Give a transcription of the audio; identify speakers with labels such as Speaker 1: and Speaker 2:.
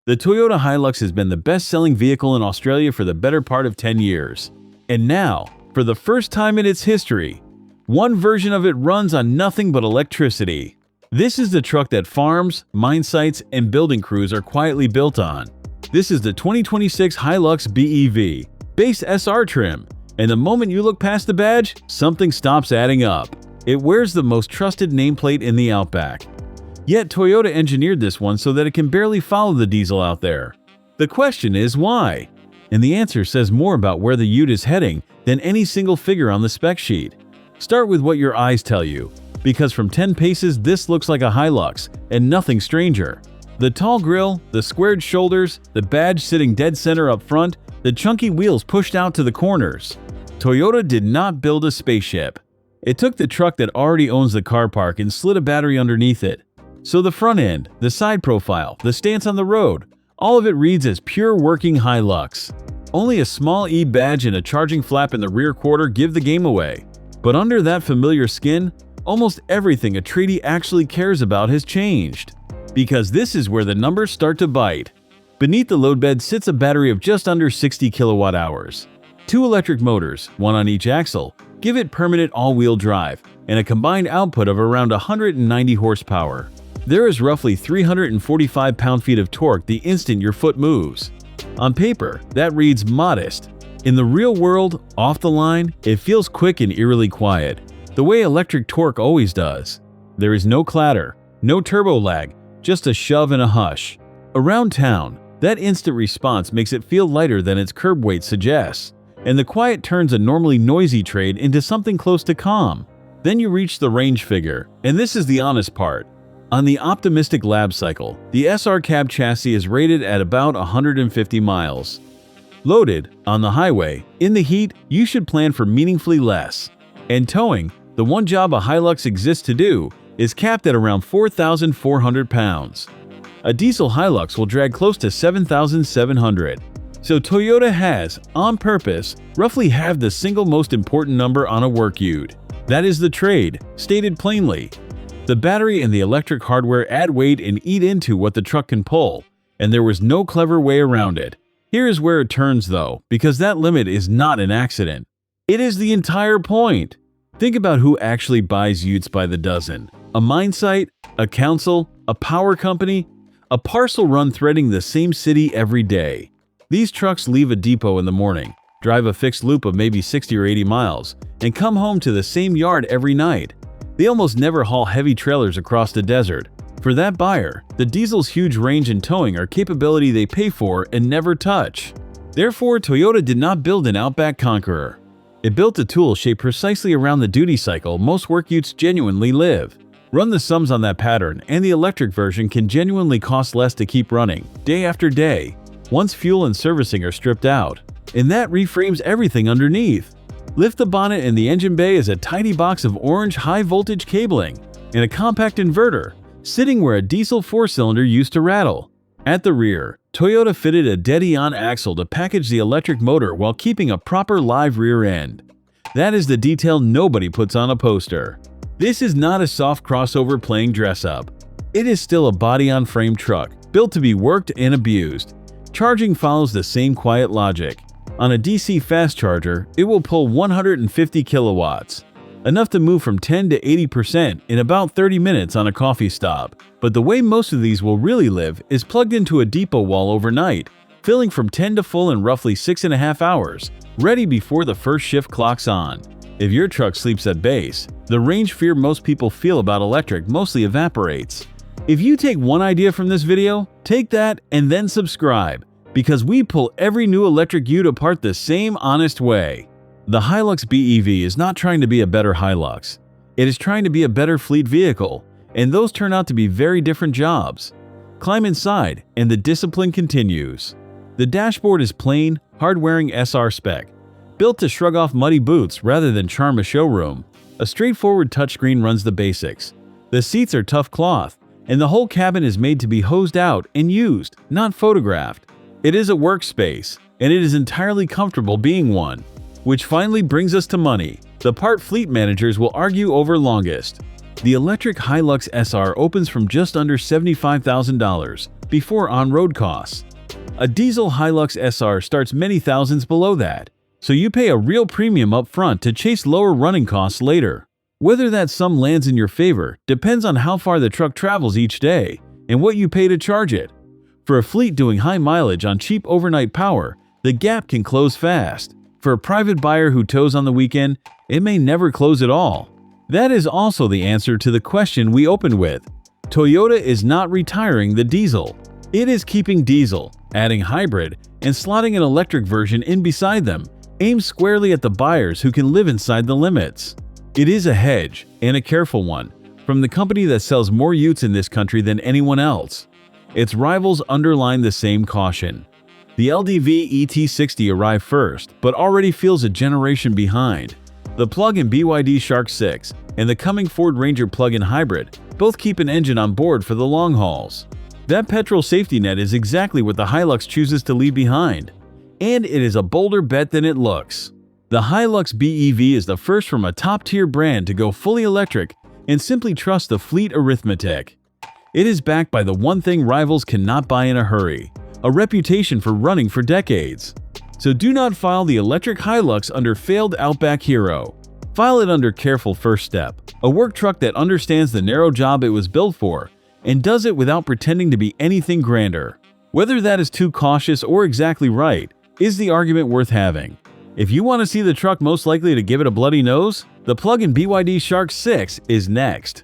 Speaker 1: The Toyota HiLux has been the best-selling vehicle in Australia for the better part of 10 years. And now, for the first time in its history, one version of it runs on nothing but electricity. This is the truck that farms, mine sites, and building crews are quietly built on. This is the 2026 HiLux BEV, base SR trim, and the moment you look past the badge, something stops adding up. It wears the most trusted nameplate in the Outback. Yet Toyota engineered this one so that it can barely follow the diesel out there. The question is why? And the answer says more about where the Ute is heading than any single figure on the spec sheet. Start with what your eyes tell you, because from 10 paces this looks like a HiLux and nothing stranger. The tall grille, the squared shoulders, the badge sitting dead center up front, the chunky wheels pushed out to the corners. Toyota did not build a spaceship. It took the truck that already owns the car park and slid a battery underneath it. So the front end, the side profile, the stance on the road, all of it reads as pure working HiLux. Only a small E badge and a charging flap in the rear quarter give the game away. But under that familiar skin, almost everything a treaty actually cares about has changed. Because this is where the numbers start to bite. Beneath the load bed sits a battery of just under 60 kilowatt hours. 2 electric motors, one on each axle, give it permanent all-wheel drive and a combined output of around 190 horsepower. There is roughly 345 pound-feet of torque the instant your foot moves. On paper, that reads modest. In the real world, off the line, it feels quick and eerily quiet, the way electric torque always does. There is no clatter, no turbo lag, just a shove and a hush. Around town, that instant response makes it feel lighter than its curb weight suggests, and the quiet turns a normally noisy trade into something close to calm. Then you reach the range figure, and this is the honest part. On the optimistic lab cycle, the SR cab chassis is rated at about 150 miles. Loaded, on the highway, in the heat, you should plan for meaningfully less. And towing, the one job a HiLux exists to do, is capped at around 4,400 pounds. A diesel HiLux will drag close to 7,700. So Toyota has, on purpose, roughly halved the single most important number on a work ute. That is the trade, stated plainly. The battery and the electric hardware add weight and eat into what the truck can pull, and there was no clever way around it. Here is where it turns though, because that limit is not an accident. It is the entire point. Think about who actually buys utes by the dozen. A mine site, a council, a power company, a parcel run threading the same city every day. These trucks leave a depot in the morning, drive a fixed loop of maybe 60 or 80 miles, and come home to the same yard every night. They almost never haul heavy trailers across the desert. For that buyer, the diesel's huge range and towing are capability they pay for and never touch. Therefore, Toyota did not build an Outback Conqueror. It built a tool shaped precisely around the duty cycle most work utes genuinely live. Run the sums on that pattern, and the electric version can genuinely cost less to keep running, day after day, once fuel and servicing are stripped out. And that reframes everything underneath. Lift the bonnet and the engine bay is a tiny box of orange high-voltage cabling and a compact inverter, sitting where a diesel 4-cylinder used to rattle. At the rear, Toyota fitted a Dion axle to package the electric motor while keeping a proper live rear end. That is the detail nobody puts on a poster. This is not a soft crossover playing dress-up. It is still a body-on-frame truck, built to be worked and abused. Charging follows the same quiet logic. On a DC fast charger, it will pull 150 kilowatts, enough to move from 10 to 80% in about 30 minutes on a coffee stop. But the way most of these will really live is plugged into a depot wall overnight, filling from 10 to full in roughly 6.5 hours, ready before the first shift clocks on. If your truck sleeps at base, the range fear most people feel about electric mostly evaporates. If you take one idea from this video, take that and then subscribe, because we pull every new electric ute apart the same honest way. The HiLux BEV is not trying to be a better HiLux. It is trying to be a better fleet vehicle, and those turn out to be very different jobs. Climb inside, and the discipline continues. The dashboard is plain, hard-wearing SR spec, built to shrug off muddy boots rather than charm a showroom. A straightforward touchscreen runs the basics. The seats are tough cloth, and the whole cabin is made to be hosed out and used, not photographed. It is a workspace, and it is entirely comfortable being one. Which finally brings us to money, the part fleet managers will argue over longest. The electric HiLux SR opens from just under $75,000, before on-road costs. A diesel HiLux SR starts many thousands below that, so you pay a real premium up front to chase lower running costs later. Whether that sum lands in your favor depends on how far the truck travels each day and what you pay to charge it. For a fleet doing high mileage on cheap overnight power, the gap can close fast. For a private buyer who tows on the weekend, it may never close at all. That is also the answer to the question we opened with. Toyota is not retiring the diesel. It is keeping diesel, adding hybrid, and slotting an electric version in beside them, aimed squarely at the buyers who can live inside the limits. It is a hedge, and a careful one, from the company that sells more utes in this country than anyone else. Its rivals underline the same caution. The LDV ET60 arrived first, but already feels a generation behind. The plug-in BYD Shark 6 and the coming Ford Ranger plug-in hybrid both keep an engine on board for the long hauls. That petrol safety net is exactly what the HiLux chooses to leave behind, and it is a bolder bet than it looks. The HiLux BEV is the first from a top-tier brand to go fully electric and simply trust the fleet arithmetic. It is backed by the one thing rivals cannot buy in a hurry: a reputation for running for decades. So do not file the electric HiLux under failed Outback hero. File it under careful first step, a work truck that understands the narrow job it was built for and does it without pretending to be anything grander. Whether that is too cautious or exactly right is the argument worth having. If you want to see the truck most likely to give it a bloody nose, the plug-in BYD Shark 6 is next.